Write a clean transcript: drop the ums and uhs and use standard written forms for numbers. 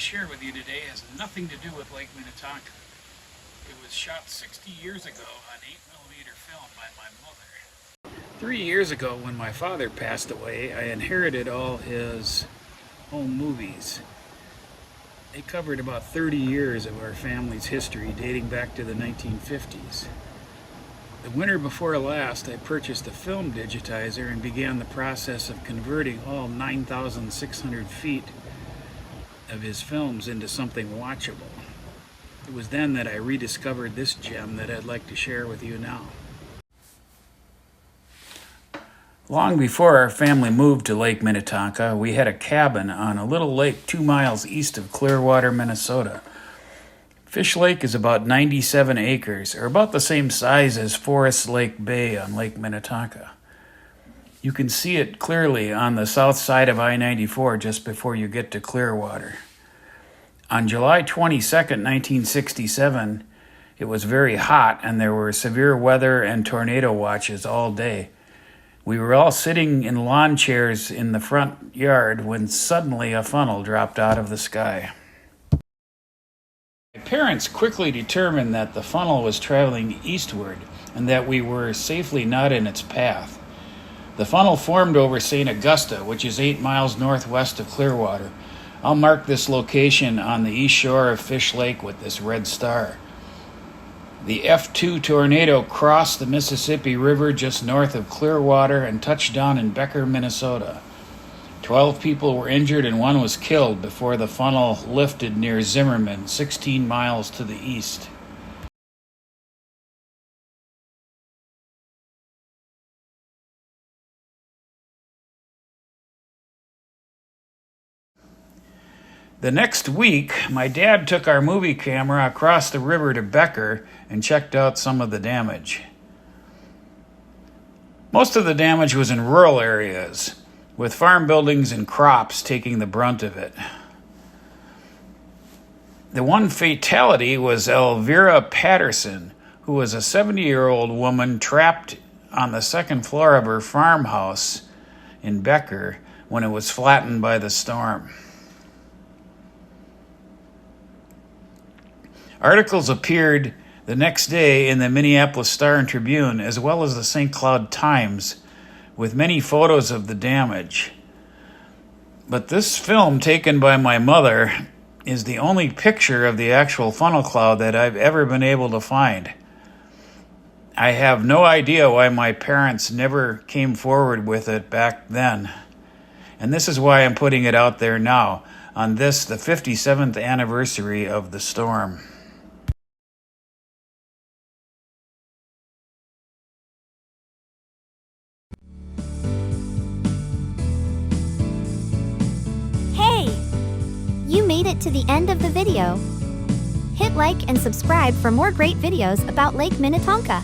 share with you today has nothing to do with Lake Minnetonka. It was shot 60 years ago on 8mm film by my mother. 3 years ago, when my father passed away, I inherited all his home movies. They covered about 30 years of our family's history, dating back to the 1950s. The winter before last, I purchased a film digitizer and began the process of converting all 9,600 feet of his films into something watchable. It was then that I rediscovered this gem that I'd like to share with you now. Long before our family moved to Lake Minnetonka, we had a cabin on a little lake 2 miles east of Clearwater, Minnesota. Fish Lake is about 97 acres, or about the same size as Forest Lake Bay on Lake Minnetonka. You can see it clearly on the south side of I-94 just before you get to Clearwater. On July 22, 1967, it was very hot and there were severe weather and tornado watches all day. We were all sitting in lawn chairs in the front yard when suddenly a funnel dropped out of the sky. My parents quickly determined that the funnel was traveling eastward and that we were safely not in its path. The funnel formed over St. Augusta, which is 8 miles northwest of Clearwater. I'll mark this location on the east shore of Fish Lake with this red star. The F2 tornado crossed the Mississippi River just north of Clearwater and touched down in Becker, Minnesota. 12 people were injured and 1 was killed before the funnel lifted near Zimmerman, 16 miles to the east. The next week, my dad took our movie camera across the river to Becker and checked out some of the damage. Most of the damage was in rural areas, with farm buildings and crops taking the brunt of it. The one fatality was Elvira Patterson, who was a 70-year-old woman trapped on the second floor of her farmhouse in Becker when it was flattened by the storm. Articles appeared the next day in the Minneapolis Star and Tribune, as well as the St. Cloud Times, with many photos of the damage. But this film taken by my mother is the only picture of the actual funnel cloud that I've ever been able to find. I have no idea why my parents never came forward with it back then. And this is why I'm putting it out there now, on this, the 57th anniversary of the storm. You made it to the end of the video. Hit like and subscribe for more great videos about Lake Minnetonka.